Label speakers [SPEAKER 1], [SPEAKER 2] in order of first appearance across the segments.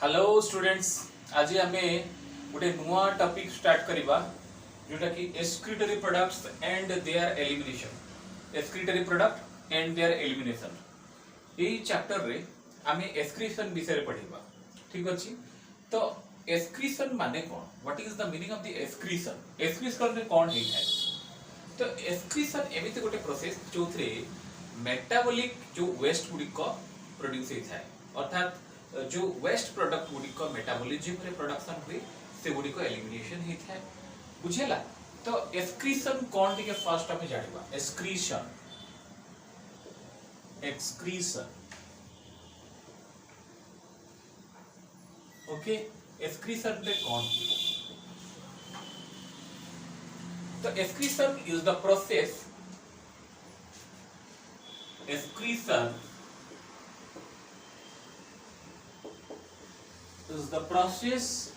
[SPEAKER 1] Hello students, आज आम गोटे नुआ टॉपिक स्टार्ट करवा जोटा कि excretory products and there elimination. Excretory product and there elimination यही चैप्टर रे आम एक्सक्रीशन विषय पढ़ा। ठीक अच्छे, तो एक्सक्रीशन माने कौन, what is the meaning of the excretion, excretion रे कौन होता है। तो एक्सक्रीशन एमती गोटे प्रोसेस जो मेटाबॉलिक जो वेस्ट गुड़िक प्रोड्यूस होता है, अर्थात जो वेस्ट प्रोडक्ट गुड़िक मेटाबॉलिज्म रे प्रोडक्शन हुए से गुड़िक एलिमिनेशन होता है। बुझेला। तो एक्सक्रीशन कौन टिके फर्स्ट हमें जानिबा। एक्सक्रीशन, एक्सक्रीशन, ओके, एक्सक्रीशन रे कौन। तो excretion is the process, excretion is the process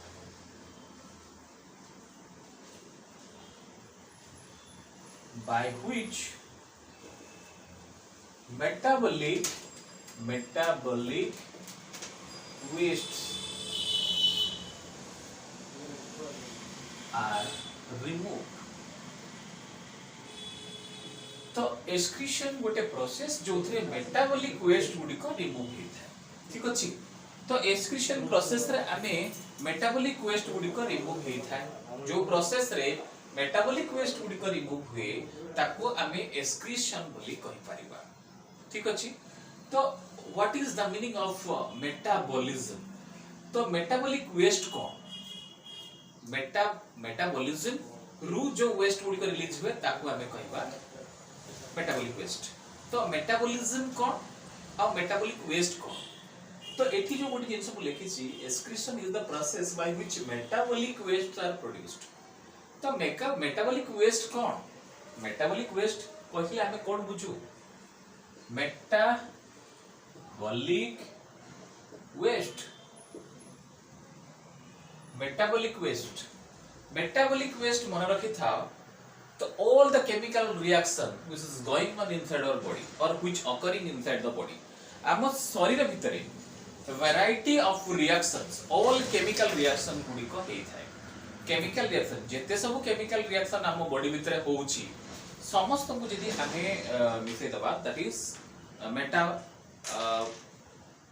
[SPEAKER 1] by which metabolic wastes are removed। तो एक्सक्रीशन गोटे प्रोसेस जो मेटाबॉलिक वेस्ट गुड़िक रिमूव होता है। ठीक अच्छे, तो एक्सक्रीशन प्रोसेस रे आमे मेटाबॉलिक वेस्ट गुड़िक रिमूव होता है। जो प्रोसेस रे मेटाबॉलिक वेस्ट गुड़िक रिमूव हुए ताको आमे एक्सक्रीशन बोली कहि परिबा। ठीक अच्छे, तो what is the meaning of metabolism. तो मेटाबॉलिक वेस्ट कौन, मेटाबॉलिज्म रु जो वेस्ट गुड़िक रिलीज हुए ताको आमे कहिबा मेटाबॉलिक वेस्ट। तो मेटाबॉलिज्म कौन और मेटाबॉलिक वेस्ट कौन। तो एठी जो गोटे जिंस को लिखी छी, excretion is the process by which metabolic waste are produced. तो मेटाबॉलिक वेस्ट कौन, मेटाबॉलिक वेस्ट कहले हमें कौन बुझू, metabolic waste, metabolic waste, metabolic waste मन रखी था। तो all the chemical reaction which is going on inside our body or which occurring inside the body, आम शरीर भितरे variety of reactions, all chemical reaction गुडी को हे थाए। chemical reaction जेते सब chemical reaction आम बॉडी भितरे होउची समस्त को जदी हमें मिसे दबा, that is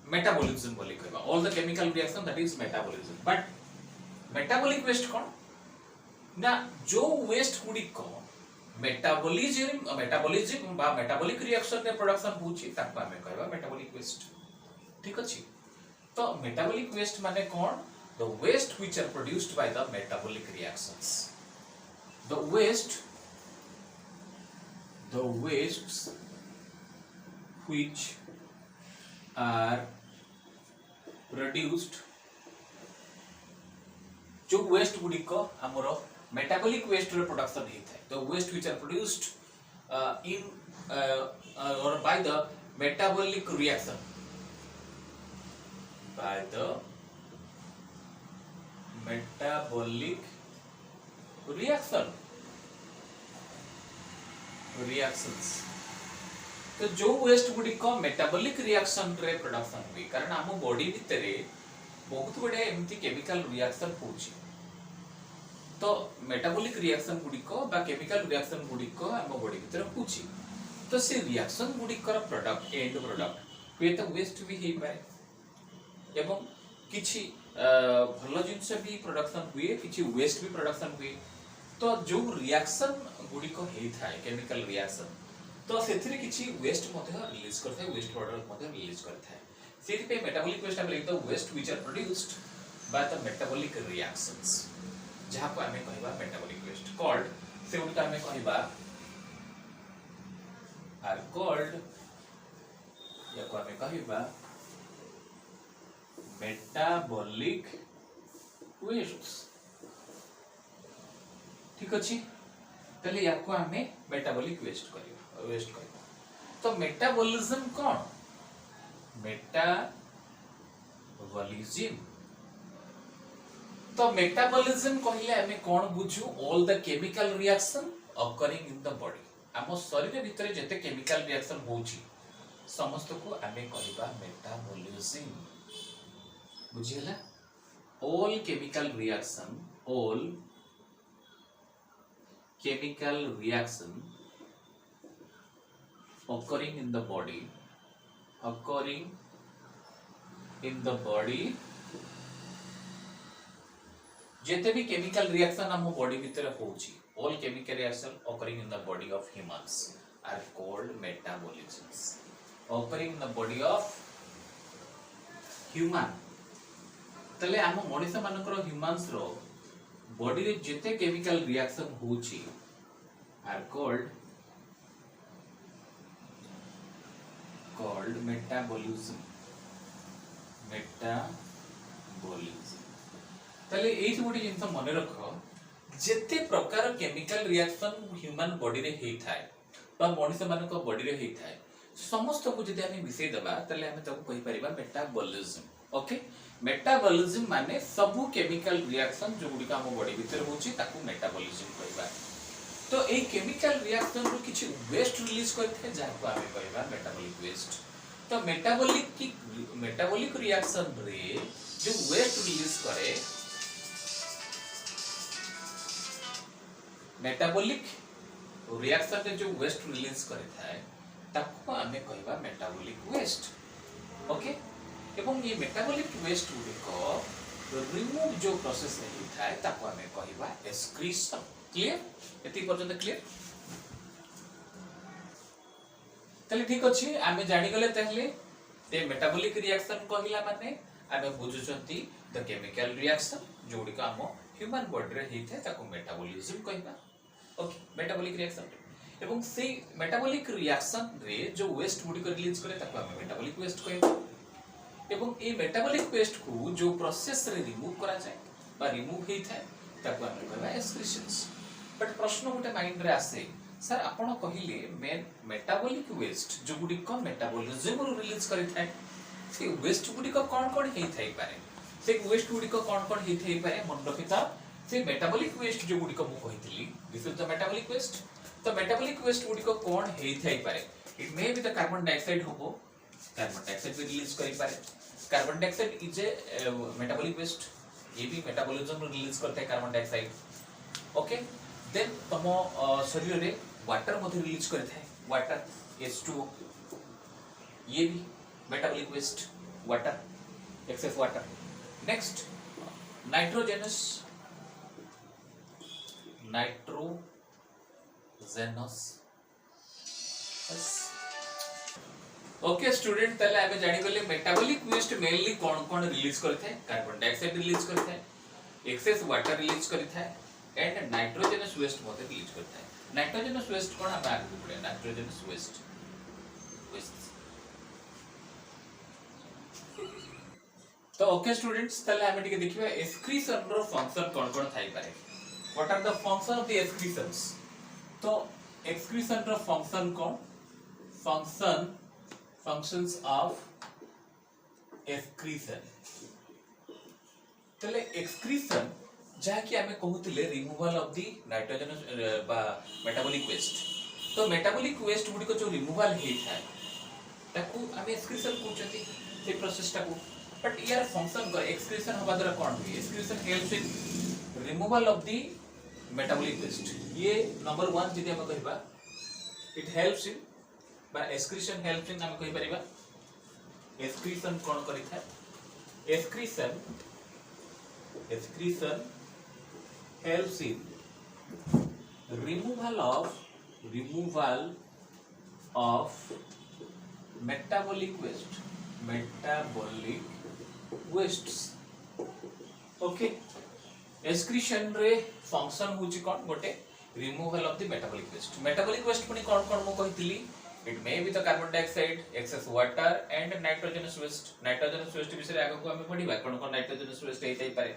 [SPEAKER 1] metabolism बोली कहबा। all the chemical reaction that is metabolism, but metabolic waste कौन ना, जो वेस्ट गुड़िक मेटाबॉलिज्म बा मेटाबॉलिक रिएक्शन रे प्रोडक्शन होची ताको हमें कहबा मेटाबॉलिक वेस्ट। ठीक अछि, तो मेटाबॉलिक वेस्ट माने कौन, the waste which are produced by the metabolic reactions. The wastes which are produced, जो वेस्ट गुड़िक हमर मेटाबॉलिक वेस्ट रे प्रोडक्शन होता है। तो waste which are produced in or by the metabolic reaction, by the metabolic reactions. तो जो waste गुड़िक मेटाबॉलिक रिएक्शन रे प्रोडक्शन हुए, कारण हम बॉडी भितरे बहुत बड़े एमती केमिकल रिएक्शन होची। तो मेटाबॉलिक रिएक्शन गुड़िक बा केमिकल रिएक्शन गुड़िक हम बॉडी भीतर होची। तो से रिएक्शन गुड़िक प्रोडक्ट एंड प्रोडक्ट हुए तो वेस्ट भी हे पाए एवं किछि भलो जिंस भी प्रोडक्शन हुए, किछि वेस्ट भी प्रोडक्शन हुए। तो जो रिएक्शन गुड़िक हे थाए केमिकल रिएक्शन, तो सेथिरे किछि वेस्ट मध्ये रिलीज करथाय, वेस्ट प्रोडक्ट मध्ये रिलीज करथाय। सेति पे मेटाबॉलिक वेस्ट हम लिख दो waste which are produced by the metabolic reactions, जहां को हमें कहबा मेटाबॉलिक वेस्ट कॉल्ड, से उनका हमें कहबा आर कॉल्ड, या को हमें कहबा मेटाबॉलिक वेस्ट्स। ठीक अछि, पहले या को हमें मेटाबॉलिक वेस्ट कहबा। तो मेटाबॉलिज्म कौन, मेटाबॉलिज्म। तो मेटाबॉलिज्म कहले हमें कौन बुझू, all the chemical reaction occurring in the body. आम शरीर भितर जते केमिकल रिएक्शन होची समस्त को आमे कहबा metabolism. बुझिला all chemical reaction occurring in the body जेते भी chemical reaction हम body भीतर होची all chemical reaction occurring in the body of humans are called metabolisms occurring in the body of human तले हम मनुष्य मानकर humans रो body रे जेते chemical reaction होची are called metabolism तले एई गोटे जिंस मन रख जेते प्रकार केमिकल रिएक्शन ह्यूमन बॉडी रे हेई थाए बा मनुष्य मानक बॉडी रे हेई थाए समस्त को जदि हम मिसै दबा तले हम ताको कहि परिबा मेटाबॉलिज्म ओके मेटाबॉलिज्म माने सब केमिकल रिएक्शन जो गुडी का हम बॉडी भीतर होची ताको मेटाबॉलिज्म कहबा तो ए केमिकल रिएक्शन रो किछि वेस्ट रिलीज करथे जाको हम कहबा मेटाबॉलिक वेस्ट तो मेटाबॉलिक रिएक्शन रे जो वेस्ट रिलीज करे मेटाबॉलिक रिएक्शन रे जो वेस्ट रिलीज करे थाए ताको हमें कहबा मेटाबॉलिक वेस्ट ओके एवं ये मेटाबॉलिक वेस्ट को रिमूव जो प्रोसेस रे थाए ताको हमें कहबा एक्सक्रीशन क्लियर एति पर्यंत क्लियर तले ठीक अछि हमें जानि गले तहले ते मेटाबॉलिक रिएक्शन कहला माने हमें बुझुचंती द केमिकल रिएक्शन जोडी का हम ह्यूमन बॉडी रे हेथे ताको मेटाबॉलिज्म कहबा ओके मेटाबॉलिक रिएक्शन एवं से मेटाबॉलिक रिएक्शन रे जो वेस्ट बॉडी को रिलीज करे ताको हम मेटाबॉलिक वेस्ट कहबा एवं ए मेटाबॉलिक वेस्ट को जो प्रोसेस रे रिमूव करा जाय बा रिमूव हेई थाए ताको हम कहबा एक्सक्रीशंस बट प्रश्न गोटे माइंड रे आसे सर आपण कहिले मेटाबॉलिक वेस्ट जो गुडी को मेटाबॉलिज्म रो रिलीज करि थाए से वेस्ट गुडी को कोन हेई थाई पारे से वेस्ट गुडी को कोन हेई थाई पारे मन रखिता से मेटाबॉलिक वेस्ट जो गुडी को मु कहितली this is the metabolic waste तो मेटाबॉलिक वेस्ट गुडी को कोन हेई थाई पारे it may be the carbon dioxide होबो कार्बन डाइऑक्साइड भी रिलीज करि पारे carbon dioxide is a metabolic waste ये भी मेटाबॉलिज्म रो रिलीज करता है कार्बन डाइऑक्साइड ओके देन तम शरीर रे वाटर मध्ये रिलीज करता है वाटर H2O ये भी metabolic waste water excess water next nitrogenous okay student तले आबे जानि गले मेटाबॉलिक वेस्ट मेनली कोन रिलीज करथे कार्बन डाइऑक्साइड रिलीज करथे एक्सेस वाटर रिलीज करथे एंड नाइट्रोजनस वेस्ट मध्ये रिलीज करथे नाइट्रोजनस वेस्ट कोन हम आगे पड़े नाइट्रोजनस वेस्ट तो ओके स्टूडेंट्स तले हम टिके देखिबा एक्सक्रीशन रो फंक्शन कोन थाई पारे what are the function of the excretions तो एक्सक्रीशन रो function cone functions of excretion तले excretion जा कि हमें कहउतिले रिमूवल ऑफ द नाइट्रोजनस बा मेटाबॉलिक वेस्ट तो मेटाबॉलिक वेस्ट गुडी को जो रिमूवल हे थाए ताकू हमें एक्सक्रीशन कहउचती से प्रोसेस टाकू बट यार फंक्शन को एक्सक्रीशन होबा द्वारा कोन हुई excretion helps in removal of the metabolic waste ये नंबर 1 जदि हम कहबा इट हेल्प्स इन बा एक्सक्रीशन हेल्प्स इन हम कहि परिबा एक्सक्रीशन कोन करि था excretion helps in removal of metabolic wastes okay excretion रे फंक्शन होची कोन गोटे removal of the metabolic waste पुनी कोन कोन मो कहितली it may be the carbon dioxide excess water and nitrogenous waste विषय आगो को हमें पढिबा कोन कोन nitrogenous waste हेतै पारे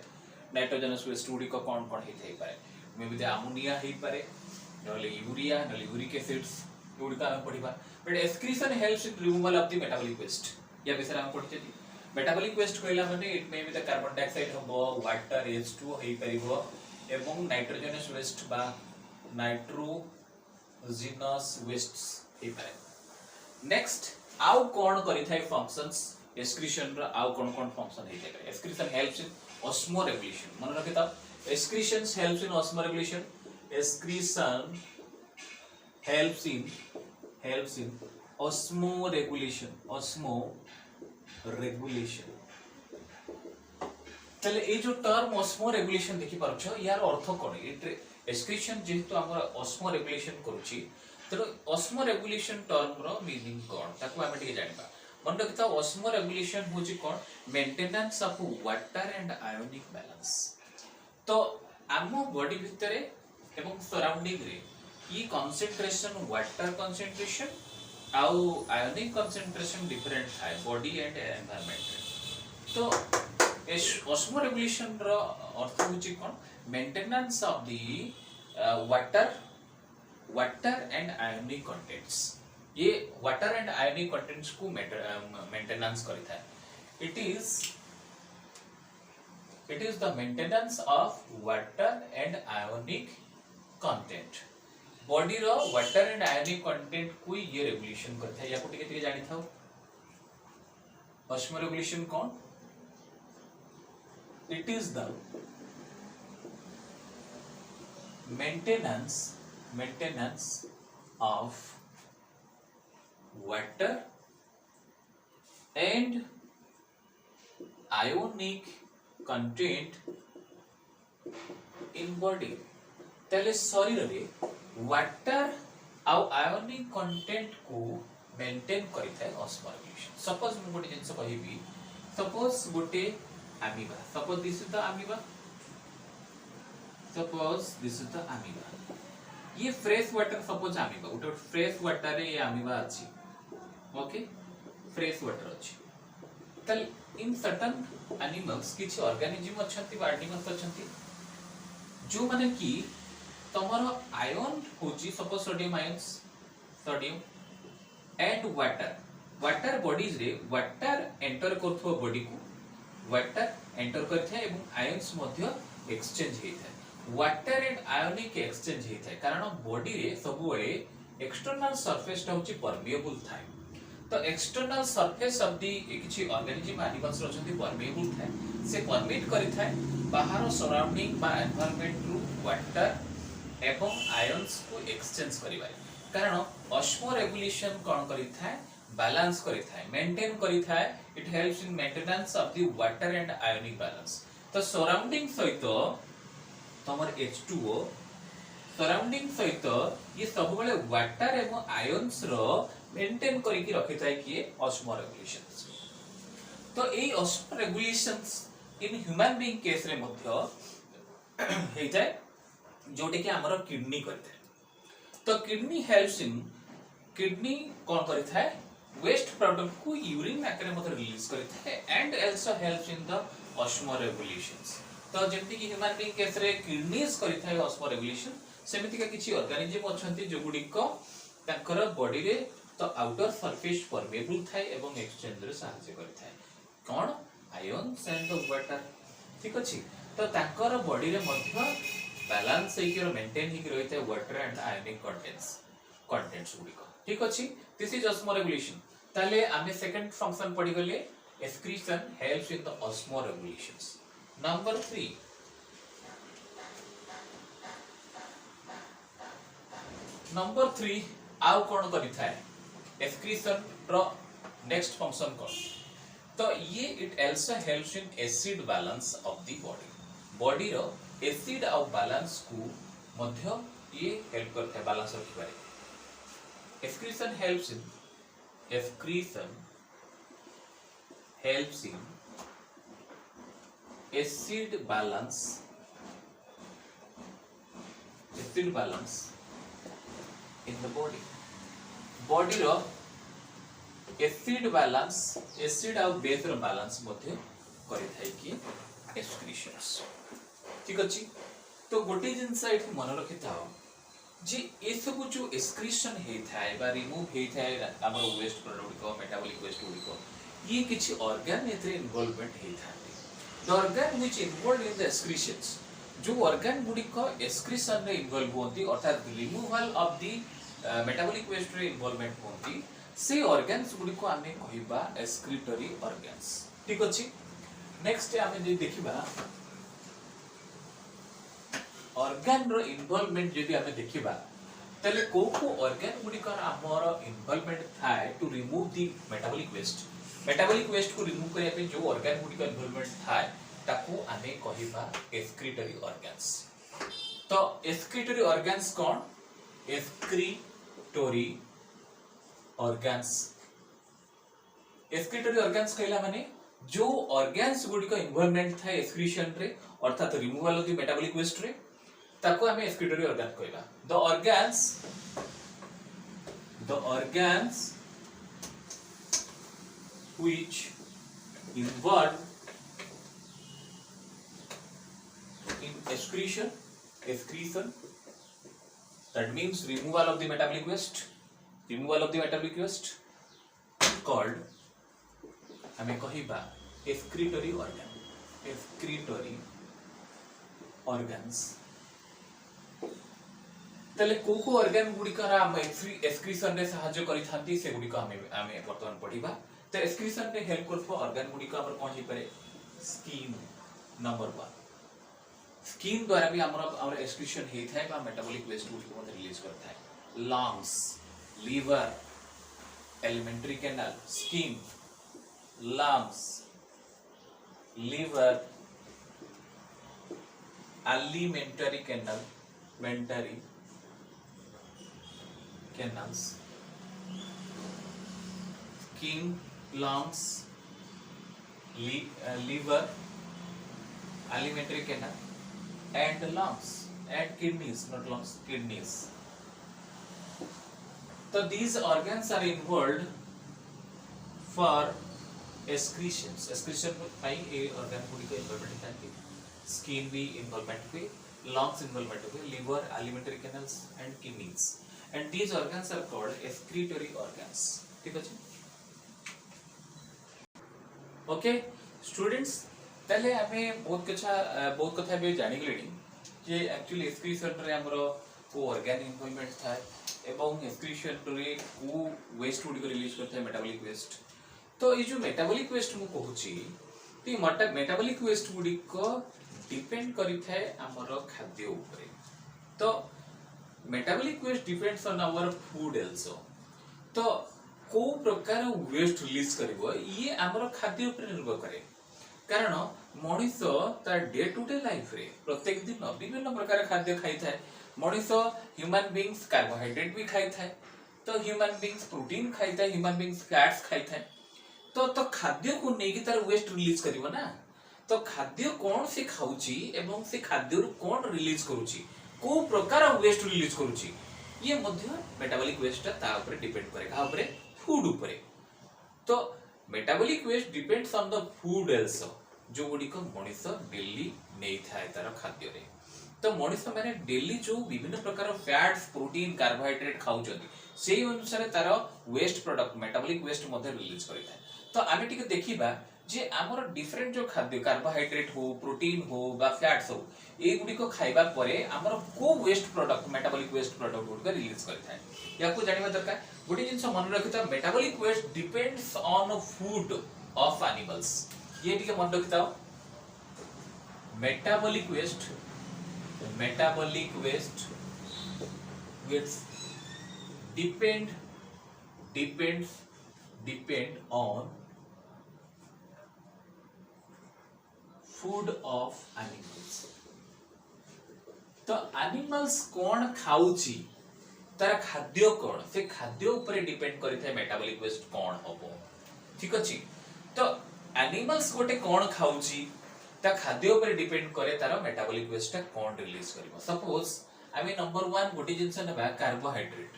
[SPEAKER 1] nitrogenous waste गुडी को कोन कोन हेतै पारे मे बी अमोनिया हेई पारे नले यूरिया नले यूरिक एसिड्स गुडी का हम पढिबा but excretion helps in removal of the metabolic waste या विषय हम पढिछथि metabolic waste कहला माने it may be the carbon dioxide हो water H2O हेई परिबो एवं nitrogenous waste बा नाइट्रोजनस wastes हेई पारे नेक्स्ट आउ कोन करि थाई फंक्शंस एक्सक्रीशन रो आउ कोन फंक्शन हे जाय एक्सक्रीशन हेल्प्स इन ऑस्मो रेगुलेशन मन रखि ता excretion helps in osmo regulation excretion helps in osmo regulation तले ए जो टर्म ऑस्मो रेगुलेशन देखि पारछ यार अर्थ कोन एक्सक्रीशन जेहेतु हमर ऑस्मो रेगुलेशन करूची त ऑस्मो रेगुलेशन टर्म रो मीनिंग कोन ताको हम टिके जानिबा मन रखिता ऑस्मो रेगुलेशन होची कोन maintenance of water and ionic balance तो आमो बॉडी भितरे एवं सराउंडिंग रे ये कंसंट्रेशन वाटर कंसंट्रेशन आउ आयोनिक कंसंट्रेशन डिफरेंट है बॉडी एंड एनवायरनमेंट तो ऑस्मो रेगुलेशन रो अर्थ होची कोन maintenance of the water and ionic contents ये वाटर एंड आयोनिक कंटेंट्स को मेंटेनेंस करिता है it is the maintenance of water and ionic content body रो वाटर एंड आयोनिक कंटेंट को ये रेगुलेशन करता है या को टिके जानि थाओ ऑस्मो रेगुलेशन कौन it is the maintenance of water and ionic content in body तले शरीर रे वाटर आउ आयोनिक कंटेंट को मेंटेन करिता ऑस्मो रेगुलेशन सपोज मु गोटे जिंस कहिबी सपोज गोटे amoeba suppose this is the amoeba ये फ्रेश वाटर सपोज अमीबा गोटे फ्रेश वाटर रे ये अमीबा अछि ओके फ्रेश वाटर अछि तल इन सर्टेन एनिमल्स किछि ऑर्गेनिज्म अछंती बा एनिमल्स अछंती जो माने की तमरो आयन होची suppose sodium and water bodies रे वाटर एंटर करथो बॉडी को वाटर एंटर करथे एवं आयन्स मध्य एक्सचेंज हेथाय वाटर एंड आयोनिक एक्सचेंज हेथाय कारण बॉडी रे सब बेले एक्सटर्नल सरफेस ता होची परमिएबल थाय तो एक्सटर्नल सरफेस ऑफ दी किछि ऑर्गेनिज्म एनिमल्स रचंती परमिएबल थाय से परमिट करिथाय बाहर सराउंडिंग बा एनवायरनमेंट थ्रू वाटर एवं आयन्स को एक्सचेंज करिबाय कारण ऑस्मो रेगुलेशन कोन करिथाय बैलेंस करिथाय मेंटेन करिथाय it helps in maintenance of the water and ionic balance तो सराउंडिंग सहित तमर H2O सराउंडिंग सहित ये सब बेले वाटर एवं आयन्स रो मेंटेन करिकि रखिथाय कि ऑस्मो रेगुलेशंस तो ए osmoregulations in human being case रे मध्य हे जाय जोटे कि हमर किडनी करथे तो किडनी हेल्प्स इन किडनी कोन करथाय वेस्ट प्रोडक्ट को यूरिन आकरे मत रिलीज करथाय and also helps in the osmoregulations तो जेमति कि ह्यूमन बीइंग केस रे किडनीज करथाय ऑस्मो रेगुलेशन सेमिति का किछि ऑर्गेनिज्म अछंती जो गुडी को ताकर बॉडी रे तो आउटर सरफेस परमेबल थाय एवं एक्सचेंज रे सहायता करथाय कोन आयन्स एंड द वाटर ठीक अछि तो ताकर बॉडी रे मध्य बैलेंस हे कि मेंटेन हे कि रहते वाटर एंड आयोनिक कंटेंट्स गुडी को ठीक अछि दिस इज ऑस्मो रेगुलेशन ताले आमे सेकंड फंक्शन पढि गले excretion helps in the osmoregulations number 3 आउ कोन करिथाय एक्सक्रीशन रो नेक्स्ट फंक्शन कोन तो ये it also helps in acid balance of the body रो एसिड और बैलेंस को मध्य ये हेल्प करता है बैलेंस रखिबारे excretion helps in acid balance in the body रो एसिड बैलेंस एसिड और बेस रो बैलेंस मध्य करि थाई कि एक्सक्रीशंस ठीक अछि तो गोटे जिंस एठी मन रखिताओ जे ए सब जो एक्सक्रीशन हे थाए बा रिमूव हे थाए हमर वेस्ट प्रोडक्ट को मेटाबॉलिक वेस्ट को ये किछि ऑर्गन एथरे इन्वॉल्वमेंट हे थाते the organ which involved in the excretions जो ऑर्गन गुडी को एक्सक्रीशन रे इन्वॉल्व होती अर्थात removal of the metabolic waste रे इन्वॉल्वमेंट होती से ऑर्गन्स गुडी को आमे कहिबा एक्सक्रीटरी ऑर्गन्स ठीक अछि। नेक्स्ट आमे जे देखिबा ऑर्गन रो इन्वॉल्वमेंट जदि आमे देखिबा तले को ऑर्गन गुडी कर हमर इन्वॉल्वमेंट थाए to remove the metabolic waste को रिमूव करिया पे जो ऑर्गन गुडी का इन्वॉल्वमेंट थाए ताकू आमे कहिबा एक्सक्रीटरी ऑर्गन्स। तो एक्सक्रीटरी ऑर्गन्स कोन एक्सक्रीटरी ऑर्गन्स कहला माने जो ऑर्गन्स गुडी का इन्वॉल्वमेंट था एक्सक्रीशन रे अर्थात removal of the metabolic waste रे ताको हमें एक्सक्रीटरी ऑर्गन कहला। The organs which involved in excretion that means removal of the metabolic waste called हमें कहिबा excretory organs। तले को ऑर्गन गुडी करा हम एक्सक्रीशन रे सहाय्य करि थांती से गुडी को हमें वर्तमान पढिबा। तो एक्सक्रीशन रे हेल्प करबो ऑर्गन गुडी को हमर कोन ही पारे स्किन नंबर 1 स्किन द्वारा भी हमर एक्सक्रीशन हे थाए बा मेटाबॉलिक वेस्ट गुडी को रिलीज करता है। Lungs liver elementary canal skin lungs liver alimentary canals skin lungs liver alimentary canal and lungs and kidneys not lungs kidneys। so these organs are involved for excretion by a organ body का involvement है skin भी involvement हुए lungs involvement हुए liver alimentary canals and kidneys and these organs are called excretory organs ठीक है। Okay students तले हमें बहुत कथा भी जानि गलेनी जे एक्चुअली एक्सक्रीशन रे हमरो को ऑर्गन इन्वॉल्वमेंट था एवं एक्सक्रीशन रे को वेस्ट गुडी को रिलीज करता है मेटाबॉलिक वेस्ट। तो ये जो मेटाबॉलिक वेस्ट मु कहूची ती मेटाबॉलिक वेस्ट गुडी को डिपेंड करि थाए हमरो खाद्य ऊपर। तो metabolic waste depends on our food also. तो को प्रकार वेस्ट रिलीज करिवो ये हमरो खाद्य ऊपर निर्भर करे कारण मनुष्य तार डे टू डे लाइफ रे प्रत्येक दिन विभिन्न प्रकार खाद्य खाई थाए। मनुष्य ह्यूमन बीइंग्स कार्बोहाइड्रेट भी खाई थाए तो ह्यूमन बीइंग्स प्रोटीन खाई थाए ह्यूमन बीइंग्स फैट्स खाई थाए। तो खाद्य को नेकी तार वेस्ट रिलीज करिवो ना। तो खाद्य कोन से खाउची एवं से खाद्य रु कोन रिलीज करूची को प्रकार वेस्ट रिलीज करूची ये मध्य मेटाबॉलिक वेस्ट ता ऊपर डिपेंड करे का ऊपर फूड ऊपर। तो metabolic waste depends on the food also जो गुडी को मनुष्य डेली नै थाए तार खाद्य रे। तो मनुष्य माने डेली जो विभिन्न प्रकार फैट्स प्रोटीन कार्बोहाइड्रेट खाउचंती सेही अनुसार तार वेस्ट प्रोडक्ट मेटाबॉलिक वेस्ट मध्ये रिलीज करिता। तो आमे टिके देखिबा जे हमर डिफरेंट जो खाद्य कार्बोहाइड्रेट हो प्रोटीन हो बा फैट्स हो ए गुडी को खाइबा परे हमर को waste product metabolic waste product गुडी को रिलीज करता है या को जानिबा दरकार। गुडी जिंस मन रखिता metabolic waste depends on food of animals ये टिके मन रखिता metabolic waste depend on food of animals। तो एनिमल्स कोन खाउची तार खाद्य कोन से खाद्य ऊपर डिपेंड करिथाय मेटाबॉलिक वेस्ट कोन हबो ठीक अछि। तो एनिमल्स गोटे कोन खाउची ता खाद्य ऊपर डिपेंड करे तार मेटाबॉलिक वेस्ट कोन रिलीज करबो। सपोज आमे नंबर 1 गोटे जिंस नेबा कार्बोहाइड्रेट।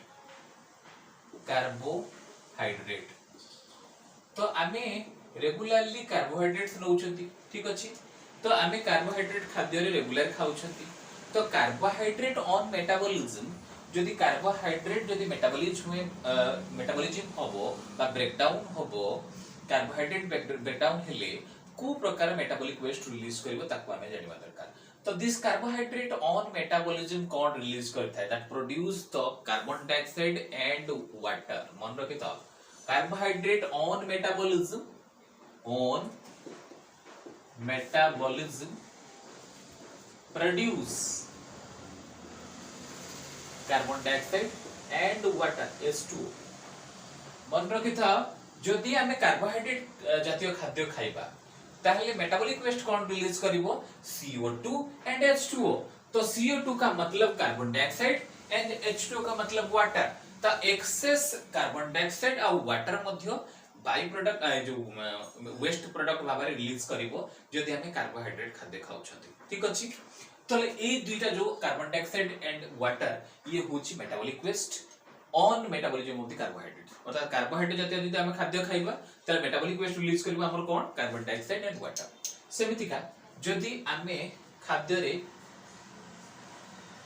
[SPEAKER 1] तो आमे रेगुलरली कार्बोहाइड्रेट्स नउचंती ठीक अछि। तो आमे कार्बोहाइड्रेट खाद्य रे रेगुलर खाउचंती। तो कार्बोहाइड्रेट ऑन मेटाबॉलिज्म जदि कार्बोहाइड्रेट जदि मेटाबॉलिज्म हबो बा ब्रेकडाउन हबो कार्बोहाइड्रेट ब्रेकडाउन हेले को प्रकार मेटाबॉलिक वेस्ट रिलीज करबो ताको आमे जानिबा दरकार। तो this carbohydrate on metabolism cone release करता है that produce the carbon dioxide and water मन रखिता carbohydrate on metabolism produce carbon dioxide and water H2O। मन रखि था जदि आमे कार्बोहाइड्रेट जातीय खाद्य खाइबा ताहले मेटाबॉलिक वेस्ट कौन रिलीज करिवो CO2 एंड H2O। तो CO2 का मतलब कार्बन डाइऑक्साइड एंड H2O का मतलब वाटर। ता एक्सेस कार्बन डाइऑक्साइड आ वाटर मध्य बाय प्रोडक्ट जो वेस्ट प्रोडक्ट भाबरे रिलीज करिवो जदि आमे कार्बोहाइड्रेट खाद्य खाउछथि। ठीक अछि। तले ए दुईटा जो कार्बन डाइऑक्साइड एंड वाटर ये होची metabolic waste on metabolism of the carbohydrate. अर्थात कार्बोहाइड्रेट जातीय यदि आमे खाद्य खाइबा त मेटाबॉलिक वेस्ट रिलीज करबा हमर कोन कार्बन डाइऑक्साइड एंड वाटर। सेमिति का जदि आमे खाद्य रे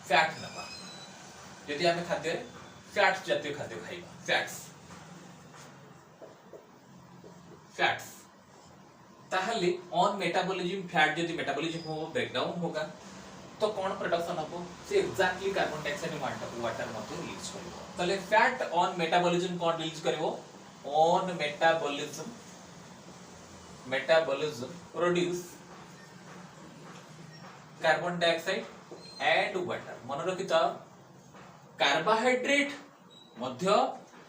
[SPEAKER 1] फैट नबा यदि आमे खाद्य रे फैट जातीय खाद्य खाइबा फैट्स ताहले ऑन मेटाबॉलिज्म फैट यदि मेटाबॉलिज्म हो ब्रेकडाउन होगा तो कौन प्रोडक्शन हो से एग्जैक्टली कार्बन डाइऑक्साइड वाटर मत रिलीज करिवो। तले फैट ऑन मेटाबॉलिज्म कौन रिलीज करिवो on metabolism produce carbon dioxide and water. मन रखिता कार्बोहाइड्रेट मध्य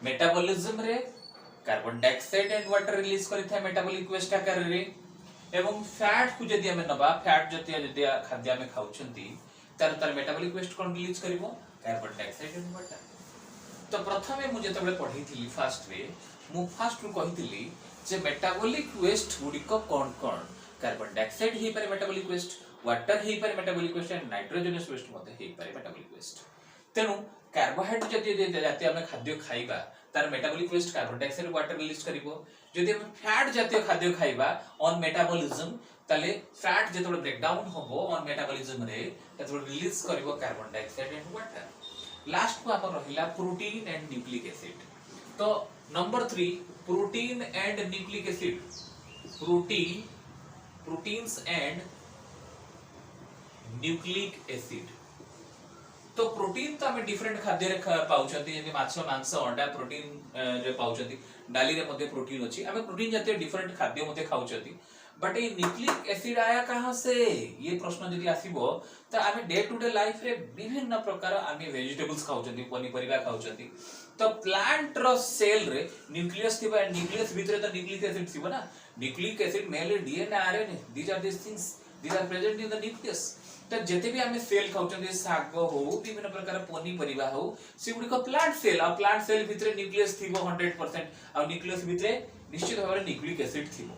[SPEAKER 1] मेटाबॉलिज्म रे carbon dioxide and water release करिथा मेटाबॉलिक वेस्ट आकार रे एवं फैट को जदि हमें नबा फैट जति खाद्य हमें खाउछंती तार मेटाबॉलिक वेस्ट कोन रिलीज करिवो कार्बन डाइऑक्साइड एंड वाटर। तो प्रथमे मु जतबे पढैथिली फर्स्ट रे मु फर्स्ट रु कहिथिली जे मेटाबॉलिक वेस्ट गुडी को कोन कार्बन डाइऑक्साइड हे पारे मेटाबॉलिक वेस्ट वाटर हे पारे metabolic waste and nitrogenous waste मते हे पारे मेटाबॉलिक वेस्ट। तेनु कार्बोहाइड्रेट जति जाति हमें खाद्य खाइबा तार metabolic waste carbon dioxide water release करिवो। जदि हम फैट जातीय खाद्य खाइबा ऑन मेटाबॉलिज्म ताले फैट जेतबे ब्रेकडाउन होबो ऑन मेटाबॉलिज्म रे तेतबे रिलीज करिवो carbon dioxide and water. Last को अपन रहिला प्रोटीन एंड न्यूक्लिक एसिड। तो number 3 protein and nucleic acid proteins and nucleic acid. तो प्रोटीन तो हमें डिफरेंट खाद्य रे पाउछंती जेमि माछ मांस अंडा प्रोटीन रे पाउछंती डाली रे मध्ये प्रोटीन अछि हमें प्रोटीन जातीय डिफरेंट खाद्य मध्ये खाउछंती। बट ये न्यूक्लिक एसिड आया कहां से ये प्रश्न यदि आसीबो त हमें डे टू डे लाइफ रे विभिन्न प्रकार हमें वेजिटेबल्स खाउछंती पनी परिवा खाउछंती। तो प्लांट रो सेल रे न्यूक्लियस थिबा एंड न्यूक्लियस भितरे त न्यूक्लिक एसिड थिबो ना। Nucleic acid mainly DNA RNA these are this things these are present in the nucleus. तो जेते भी हमें सेल खाउछंती साग हो विभिन्न प्रकार पनी परिवा हो से गुडी को प्लांट सेल आ प्लांट सेल भितरे न्यूक्लियस थिबो 100% आ न्यूक्लियस भितरे निश्चित भाबरे न्यूक्लिक एसिड थिबो।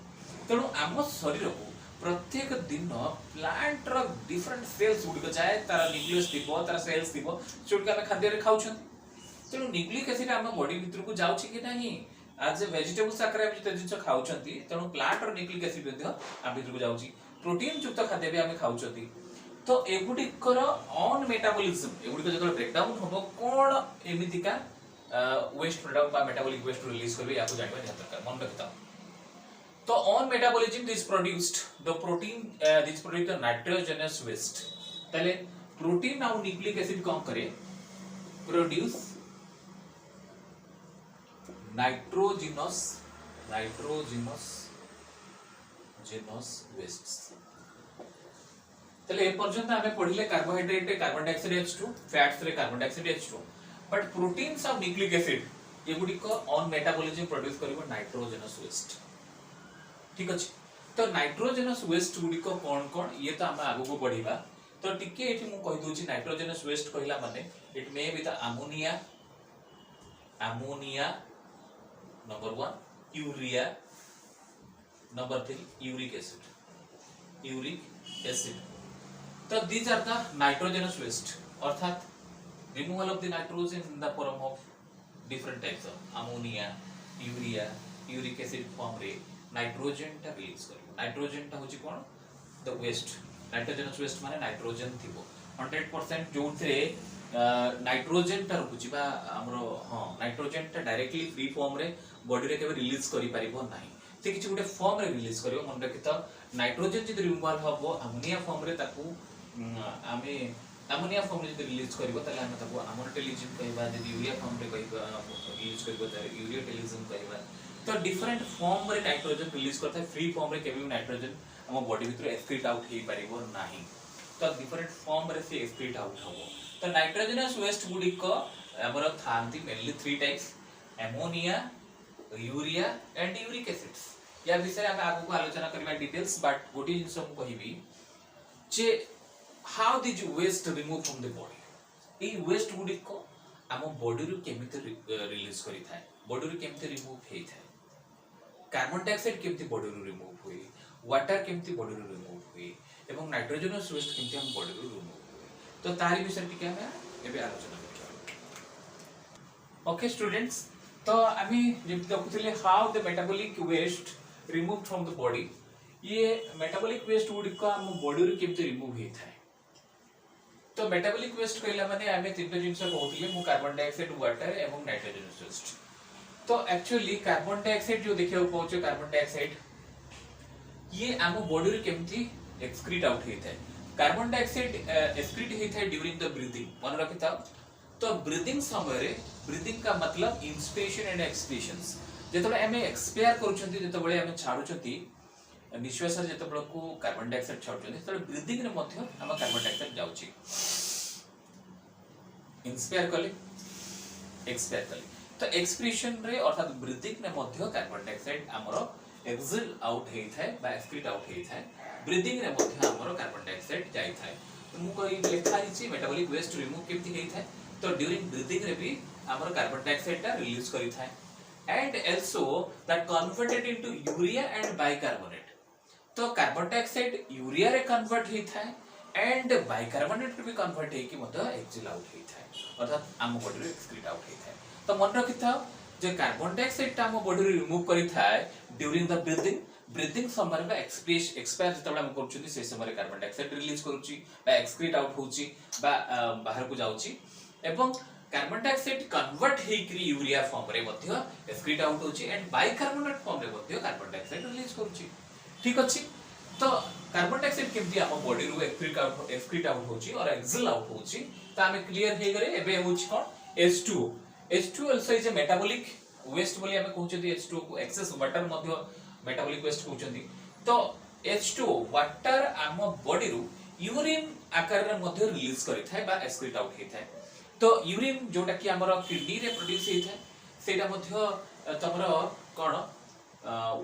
[SPEAKER 1] तेणु आम शरीर को प्रत्येक दिन प्लांट रो डिफरेंट सेल्स गुडी को जाय तार न्यूक्लियस थिबो तार सेल्स थिबो जोडका हमें खाद्य रे खाउछंती। तेणु न्यूक्लिक एसिड हम बॉडी भितर को जाउछि कि नाही आज वेजिटेबल्स आकार हम जिते जिंस खाउछंती तेणु प्लांट रो न्यूक्लिक एसिड मध्ये हम भितर को जाउछि प्रोटीन युक्त खाद्य भी हम खाउछंती। तो एगुडी कर ऑन मेटाबॉलिज्म एगुडी को जतले ब्रेकडाउन होबो कोन एमितिका वेस्ट प्रोडक्ट बा मेटाबॉलिक वेस्ट रिलीज करबे याको जानबा निहात दरकार मन रखता। तो on metabolism this produced the protein this produce the nitrogenous waste. तले प्रोटीन और न्यूक्लिक एसिड कौन करे प्रोड्यूस नाइट्रोजनस वेस्ट्स। तले ए पर्यंत हमें पढिले कार्बोहाइड्रेट रे कार्बन डाइऑक्साइड H2 फैट्स रे carbon dioxide H2 but proteins और न्यूक्लिक एसिड ये गुडी को ऑन मेटाबॉलिज्म प्रोड्यूस करिवो नाइट्रोजनस वेस्ट। ठीक अछि। तो नाइट्रोजनस वेस्ट गुडी को कोन ये तो हम आगु को पढिबा। तो टिके एठी मु कहि दोछि नाइट्रोजनस वेस्ट कहिला माने it may be the ammonia number 1 urea number 3 uric acid. तो these are the nitrogenous waste अर्थात removal of the nitrogen in the form of different types of ammonia, urea, uric acid form रे nitrogen टा release करिवो। Nitrogen टा होची कोन the waste nitrogenous waste माने nitrogen थिबो 100% जोथरे nitrogen टा रुची बा हमरो नाइट्रोजन टा डायरेक्टली फ्री फॉर्म रे बॉडी रे केबे रिलीज करि परिबो नाही से किछि गुटे फॉर्म रे रिलीज करिवो। मन रखितो नाइट्रोजन जदि रिमूवल हबो अमोनिया फॉर्म रे ताकू आमे अमोनिया फॉर्म रे जब रिलीज करबो तले हम तको अमोनोटेलिज्म कहबा जब यूरिया फॉर्म रे कहबा यूज करबो त यूरियोटेलिज्म कहबा तो डिफरेंट फॉर्म रे नाइट्रोजन रिलीज करता है फ्री फॉर्म रे केबे नाइट्रोजन हम बॉडी भीतर एक्सक्रीट आउट हे परिबो नाही तो डिफरेंट फॉर्म रे से एक्सक्रीट आउट हबो तो नाइट्रोजनस वेस्ट गुडी को हमर थांती mainly 3 types ammonia urea and uric acids या विषय हम आगु को आलोचना करबा डिटेल्स बट गोटी जिंस हम कहबी जे how these waste remove from the body ए वेस्ट गुडी को हम बॉडी रू केमिति रिलीज करि थाए बॉडी रू केमिति रिमूव हे थाए कार्बन डाइऑक्साइड केमिति बॉडी रू रिमूव हुई वाटर केमिति बॉडी रू रिमूव हुई एवं नाइट्रोजनस वेस्ट केमिति हम बॉडी रू रिमूव हुई तो तारी विषय टिके हम एबे आलोचना करबा ओके स्टूडेंट्स तो आमी जेम देखुथिले how the metabolic waste remove from the body ये मेटाबॉलिक वेस्ट गुडी को हम बॉडी रू केमिति रिमूव हे थाए तो मेटाबॉलिक वेस्ट कहला माने आमे तीनटा जिंस कहउथिले मु कार्बन डाइऑक्साइड वाटर एवं नाइट्रोजनस वेस्ट तो एक्चुअली कार्बन डाइऑक्साइड जो देखियो पहुंचे कार्बन डाइऑक्साइड ये आम बॉडी रे केमती एक्सक्रीट आउट हेता है कार्बन डाइऑक्साइड एक्सक्रीट हेता है ड्यूरिंग द ब्रीथिंग मन रखिता तो ब्रीथिंग समय रे ब्रीथिंग का मतलब इंस्पिरेशन एंड एक्सपिरेशंस जेतबे हमें एक्सपायर करूछंती जेतबे हमें छाडुछंती निश्वास जेतबे को कार्बन डाइऑक्साइड छाडुछंती तबे ब्रीथिंग रे मध्य हम कार्बन डाइऑक्साइड जाउची इंस्पायर कले एक्सपायर कले तो एक्सप्रेशन रे अर्थात ब्रीथिंग ने मध्य कार्बन डाइऑक्साइड हमरो एक्सेल आउट हेई थाए बा एक्सक्रीट आउट हेई थाए ब्रीथिंग रे मध्य हमरो कार्बन डाइऑक्साइड जाई थाए तो मु कहि लिखा हिची मेटाबॉलिक वेस्ट रिमूव केमति हेई थाए तो ड्यूरिंग ब्रीथिंग रे भी हमरो कार्बन डाइऑक्साइड ता रिलीज करि थाए and also that converted into urea and bicarbonate तो कार्बन डाइऑक्साइड यूरिया रे कन्वर्ट हेई थाए एंड बाइकार्बोनेट भी कन्वर्ट हेई कि मध्य एक्सेल आउट हेई थाए अर्थात हम बॉडी रे एक्सक्रीट आउट हेई थाए तो मन रखिथा जे कार्बन डाइऑक्साइड ता हम बॉडी रे रिमूव करि थाए ड्यूरिंग द ब्रीथिंग समय में एक्सपायर जतबे हम करछुनी से समय कार्बन डाइऑक्साइड रिलीज करूची बा एक्सक्रीट आउट होची बा बाहर को जाउची एवं कार्बन डाइऑक्साइड कन्वर्ट हे करी यूरिया फॉर्म रे मध्य एक्सक्रीट आउट होची एंड बाइकार्बोनेट फॉर्म रे मध्य कार्बन डाइऑक्साइड रिलीज करूची ठीक अछि तो कार्बन डाइऑक्साइड केमती हम बॉडी रो एक्सक्रीट आउट होची और एक्सेल आउट होची त हम क्लियर हे गरे एबे होची कोन H2O H2O also is a metabolic waste बोली हमें कहउछथि H2O को एक्सेस वाटर मध्य मेटाबॉलिक वेस्ट कहउछथि तो H2O वाटर आम बॉडी रू यूरिन आकार रे मध्य रिलीज करि थाए बा एक्सक्रीट आउट हे थाए तो यूरिन जोटा कि हमर किडनी रे प्रोड्यूस हे थाए सेटा मध्य तमर कोन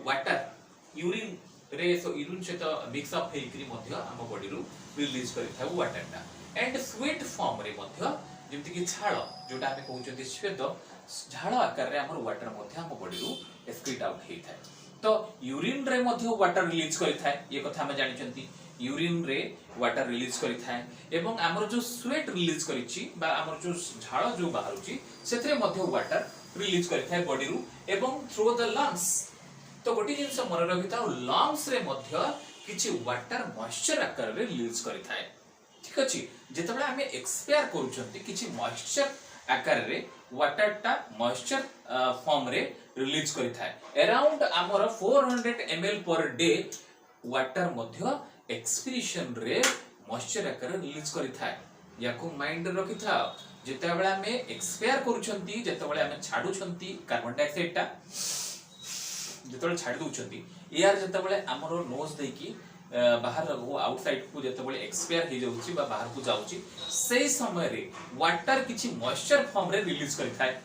[SPEAKER 1] वाटर यूरिन रे सो यूरिन से तो मिक्स अप हे करी मध्य हम बॉडी रू रिलीज करि थाए वाटर टा एंड स्वेट फॉर्म रे मध्य जेमति कि झाळ जोटा हमें कहउछथि श्वेत झाळ आकार रे हमर वाटर मध्य हम बॉडी रू एक्सक्रीट आउट हे थाए तो यूरिन रे मध्य वाटर रिलीज करि थाए ये कथा हम जानि छथि यूरिन रे वाटर रिलीज करि थाए एवं हमर जो स्वेट रिलीज करिछि बा हमर जो झाळ जो बाहरुछि सेथरे मध्य वाटर रिलीज करि थाए बॉडी रू एवं थ्रू द लंग्स तो गोटी जिंस मन रखिता लंग्स रे मध्य किछि वाटर मॉइस्चर आकार रे रिलीज करि थाए ठीक अछि जेतबे हमें एक्सपायर करूछंती किछि मॉइस्चर आकार रे वाटर टा मॉइस्चर फॉर्म रे रिलीज करि थाए अराउंड हमर 400 ml पर डे वाटर मध्य एक्सपिरेशन रे मॉइस्चर आकार रिलीज करि थाए याको माइंड रखि था जेतबे हमें एक्सपायर करूछंती जेतबे हमें छाडुछंती कार्बन डाइऑक्साइड टा जेतबे छाड दुछंती एयर जेतबे हमर नोज देकी बाहर वो आउटसाइड को जेतबे एक्सपायर हे जाउची बा बाहर को जाउची सेही समय रे वाटर किछि मॉइस्चर फॉर्म रे रिलीज करि थाए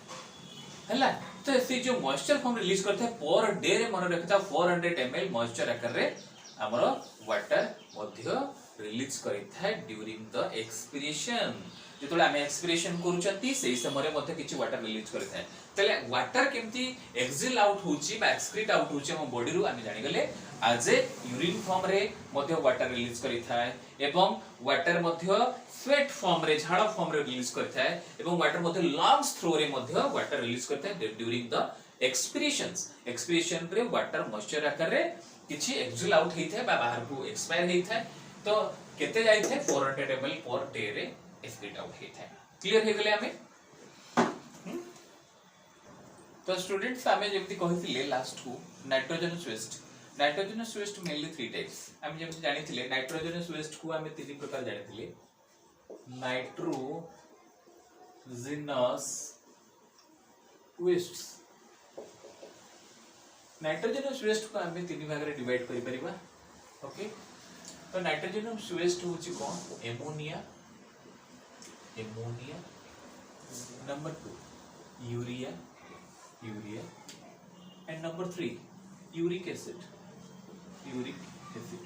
[SPEAKER 1] हला तो से जो मॉइस्चर फॉर्म रिलीज करता है पर डे रे मन रखता 400 ml मॉइस्चर आकार रे हमर वाटर मध्य रिलीज करि थाए ड्यूरिंग द एक्सपिरेशन जेतबे हम एक्सपिरेशन करूचंती सेही समय रे मध्य किछि वाटर रिलीज करि थाए तले वाटर केमती एक्सेल आउट होची बा एक्सक्रीट आउट होची हम बॉडी रू हम जानि गले आज ए यूरिन फॉर्म रे मध्य वाटर रिलीज करि थाए एवं वाटर मध्य स्वेट फॉर्म रे झाड़ फॉर्म रे रिलीज करि थाए एवं वाटर मध्य लंग्स थ्रू रे मध्य वाटर रिलीज करि थाए ड्यूरिंग द एक्सपिरेशन रे वाटर मॉइस्चर आकार रे किछि एक्सेल आउट हेइ थाए बा बाहर को एक्सपायर हेइ थाए तो केते जाई थाए 400 ml पर डे रे एक्सक्रीट आउट हेइ थाए क्लियर हे गेले हमें तो स्टूडेंट्स हमें जेमति कहिथिले लास्ट को नाइट्रोजनस वेस्ट मेनली 3 टाइप्स हम जेमति जानिथिले नाइट्रोजनस वेस्ट को हमें 3 प्रकार जानिथिले नाइट्रोजिनस वेस्ट। नाइट्रोजनस वेस्ट को आम तीन भाग में डिवाइड कर परिबा। ओके, तो नाइट्रोजनस वेस्ट होची कौन? Ammonia, ammonia. Number 2 urea, urea. And number 3 uric acid, uric acid.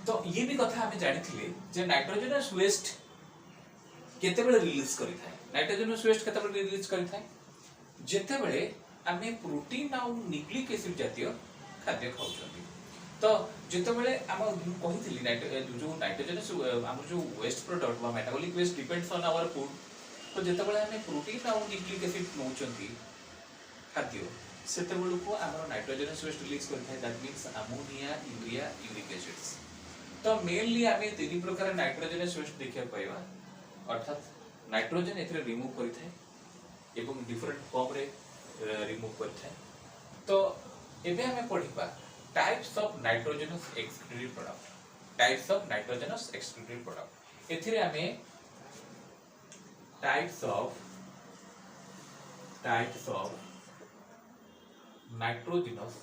[SPEAKER 1] तो ये भी कथा हमें जानी थिले जे नाइट्रोजनस वेस्ट केतेबेले रिलीज करि थाए। नाइट्रोजनस वेस्ट केतेबेले रिलीज करि थाए? जेतेबेले आमे प्रोटीन आ न्यूक्लिक एसिड जातीय खाद्य खाउछथि। तो जेतेबेले हम कहिथिली नाइट्रोजनस हम जो वेस्ट प्रोडक्ट बा metabolic waste depends on our food. तो जेतेबेले आमे प्रोटीन आ न्यूक्लिक एसिड नउछथि खाद्य, सेतेबेले को हमर नाइट्रोजनस वेस्ट रिलीज करि थाए। That means ammonia, urea, uric acids. तो मेनली आमे तीन प्रकार नाइट्रोजनस वेस्ट देखिया पाइबा, अर्थात नाइट्रोजन एथरे रिमूव करि थाए एवं डिफरेंट फॉर्म रे रिमूव करि थाए। तो एबे हमें पढिबा types of nitrogenous excreted product. Types of nitrogenous excreted product एथिरे हमें types of nitrogenous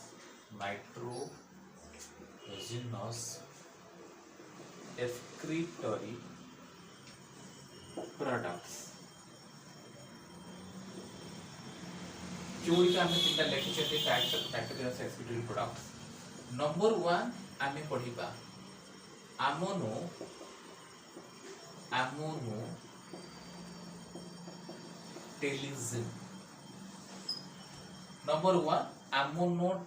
[SPEAKER 1] excretory products जोड़िका हमें तीनटा लेखि छथि types of nitrogenous excretory products। Number 1 आमे पढिबा ammonium। Number 1 ammonium।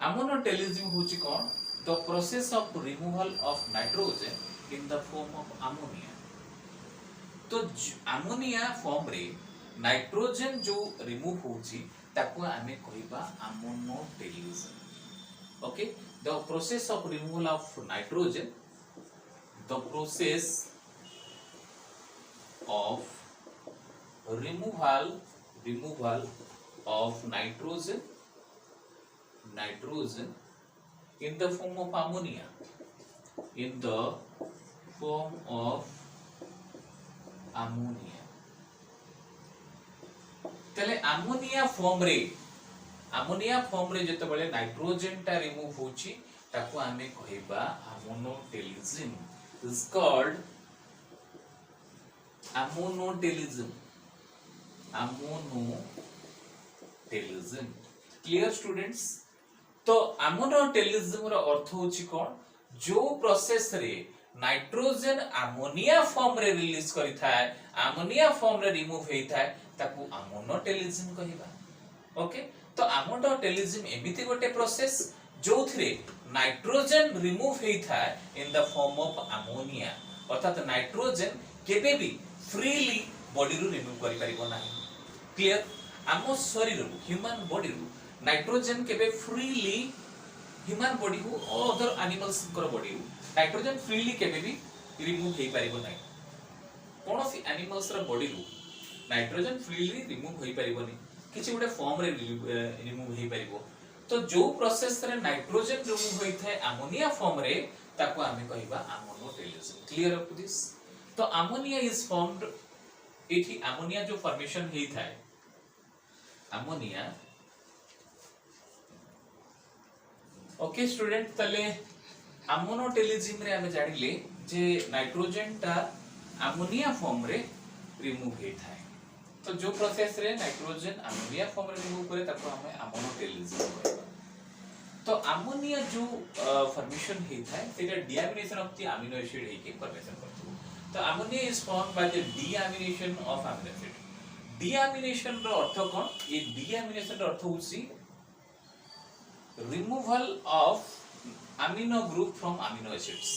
[SPEAKER 1] ammonium होची कोन? The process of removal of nitrogen in the form of ammonia। तो अमोनिया फॉर्म रे नाइट्रोजन जो रिमूव होची ताको आमे कहिबा ammonium। Okay, the process of removal of nitrogen, the process of removal of nitrogen in the form of ammonia, तले ammonia form रे जतबेले nitrogen टा remove होची ताको आमे कहिबा ammonium is called ammonium। Clear students? तो ammonium रो अर्थ होची कोन? जो प्रोसेस रे नाइट्रोजन अमोनिया फॉर्म रे रिलीज करि थाए, अमोनिया फॉर्म रे रिमूव हेइ थाए ताकू ammonium कहिबा। ओके, तो ammonium एमिति गोटे प्रोसेस जोथरे नाइट्रोजन रिमूव हेइ थाए in the form of ammonia. अर्थात नाइट्रोजन केबे भी फ्रीली बॉडी रु रिमूव करि परिबो नाही। क्लियर? आमो शरीर ह्यूमन बॉडी रु नाइट्रोजन केबे फ्रीली ह्यूमन बॉडी हो अदर एनिमल्स कर बॉडी हो नाइट्रोजन फ्रीली केबे भी रिमूव हेइ परिबो नाही। कोनोसी एनिमल्स र बॉडी रु नाइट्रोजन फ्रीली रिमूव होई परिबोनी, किछि गुडे फॉर्म रे रिमूव हेइ परिबो। तो जो प्रोसेस रे नाइट्रोजन रिमूव होई थाए अमोनिया फॉर्म रे ताको आमे कहिबा ammonium। Clear up this? तो अमोनिया इज फॉर्मड, एठी अमोनिया जो फॉर्मेशन हेइ थाए अमोनिया। ओके स्टूडेंट, तले ammonium रे हमें जानिले जे नाइट्रोजन टा अमोनिया फॉर्म रे रिमूव हेइ थाए। तो जो प्रोसेस रे नाइट्रोजन अमोनिया फॉर्म रे रिमूव करे ताको हमें ammonium कहबा। तो अमोनिया जो फॉर्मेशन हेइ थाए सेटा deamination of the amino acid हेइ के फॉर्मेशन करथु। तो ammonia is formed by the deamination of amino acid. Deamination रो अर्थ कोन? ये डीएमिनेशन रो अर्थ होसी removal of amino group from amino acids.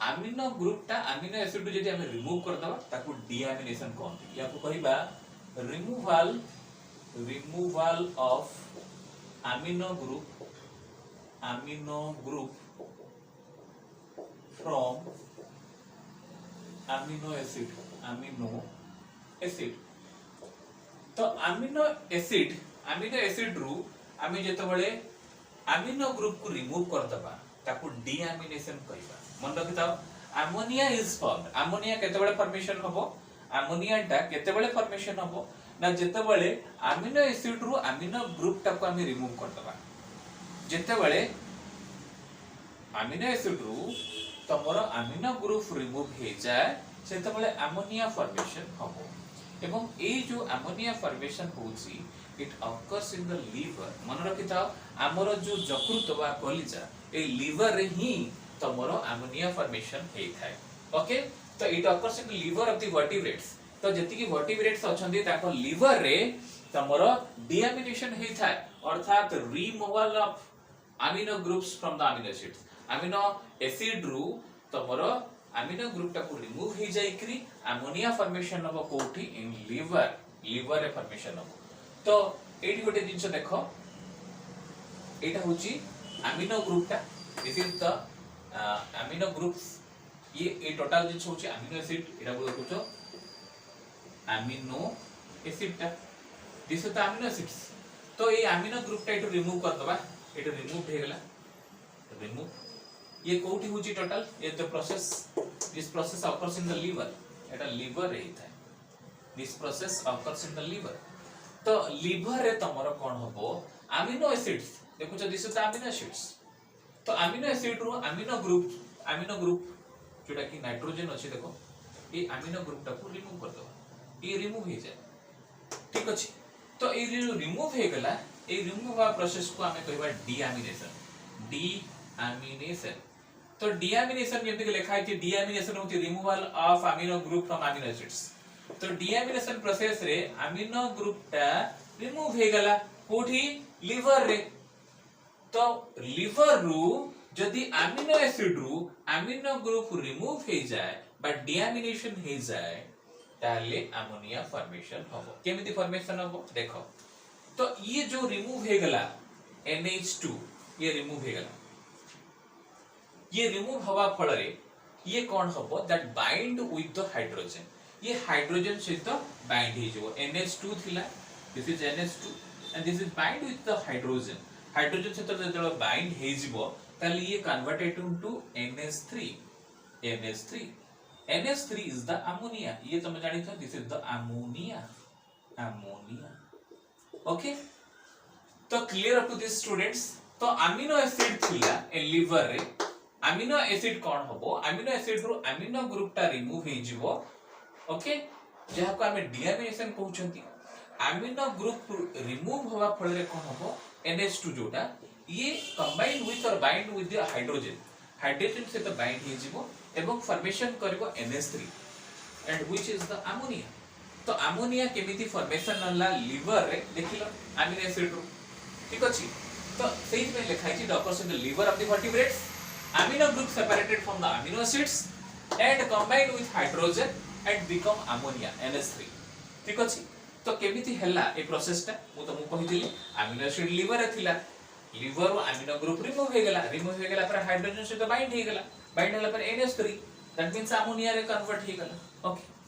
[SPEAKER 1] Amino group टा अमीनो एसिड जदि हम रिमूव कर दबा ताको डीएमिनेशन कहंती। याको कहिबा removal of amino group from amino acid. तो अमीनो एसिड रु आमे जेतबेले अमीनो ग्रुप को रिमूव कर दबा ताको डीएमिनेशन कहिबा। मन रखिताओ, ammonia is formed. ammonia केतेबेले फॉर्मेशन हबो ammonia टा केतेबेले फॉर्मेशन हबो ना जेतेबेले अमीनो एसिड रु अमीनो ग्रुप टा को हम रिमूव कर दबा जेतेबेले अमीनो एसिड रु तमरो अमीनो ग्रुप रिमूव हे जाए सेतेबेले अमोनिया फॉर्मेशन हबो एवं ए जो अमोनिया फॉर्मेशन होची it occurs in the liver मन रखिता हमरो जो यकृत बा कलिजा ए लिवर रे ही तमरो अमोनिया फॉर्मेशन हे थाए ओके तो it occurs in the liver of the vertebrates तो जति की वर्टिब्रेट्स अछंदी ताको लिवर रे तमरो डीएमिनेशन हे थाए अर्थात removal of amino groups from the amino acids amino acid रु तमरो अमीनो ग्रुप टा को रिमूव हे जाई करी अमोनिया फॉर्मेशन हो कोठी इन लिवर रे फॉर्मेशन हो तो एठी गोटे जिंस देखो एटा होची अमीनो ग्रुप टा this is the amino groups ये टोटल जिंस होची अमीनो एसिड एटा को देखो अमीनो एसिड टा this is the amino acids तो ये अमीनो ग्रुप टा एटू रिमूव कर दबा एटू रिमूव हे गेला रिमूव ये कोठी होची टोटल ये the process this process occurs in the liver Etah liver रे था this process occurs in the liver तो लिवर रे तमरो कोन हबो अमीनो एसिड्स देखो छ this is the amino acids तो अमीनो एसिड रो अमीनो ग्रुप जोटा कि नाइट्रोजन अछि देखो ये अमीनो ग्रुप टा को रिमूव कर दो ये रिमूव हे जाय ठीक अछि तो ये रिमूव हे गेला ये रिमूव हुआ प्रोसेस को हमें कहबा डीअमीनेशन तो डीअमीनेशन जेंति के लिखा है कि डीअमीनेशन होती removal of amino group from amino acids तो डीअमीनेशन प्रोसेस रे अमीनो ग्रुप टा रिमूव हे गला कोठी लिवर रे तो लिवर रु जदी अमीनो एसिड रु अमीनो ग्रुप रिमूव हे जाए बट डीअमीनेशन हे जाए ताले अमोनिया फॉर्मेशन होबो केमिति फॉर्मेशन होबो देखो तो ये जो रिमूव हे गला NH2 ये रिमूव हे गला ये रिमूव हवा फल रे ये कोन हबो that bind with the hydrogen ये हाइड्रोजन सहित बाइंड हे जो NH2 थिला this is NH2 and this is bind with the hydrogen सहित जब बाइंड हे जिवो ताले ये converted into NH3 is the ammonia ये तुम जानि छ this is the ammonia okay तो clear up to this students तो अमीनो एसिड थिला ए लिवर रे अमीनो एसिड कोन हबो अमीनो एसिड रो अमीनो ग्रुप टा रिमूव हे जिवो ओके जहा को हमें डीअमीनेशन कहउछंती अमीनो ग्रुप रिमूव होवा फल रे कोन हबो NH2 जोटा ये कंबाइन विथ और बाइंड विथ द हाइड्रोजन से तो बाइंड हे जिवो एवं फॉर्मेशन करबो NH3 and which is the ammonia तो अमोनिया केमिति फॉर्मेशन हला लिवर रे देखिलो अमीनो एसिड रो ठीक अछि तो सेही में लिखाई छी doctors in the liver of the vertebrates amino group separated from the amino acids and combined with hydrogen and become ammonia NH3 ठीक अछि तो केमिति हला ए प्रोसेस टा मु तो मु कहिदिली अमीनो एसिड लिवर रे थिला लिवर रो अमीनो ग्रुप रिमूव हे गेला पर हाइड्रोजन से तो बाइंड हे गेला बाइंड हला पर NH3 दैट मींस अमोनिया रे कन्वर्ट हे गेला ओके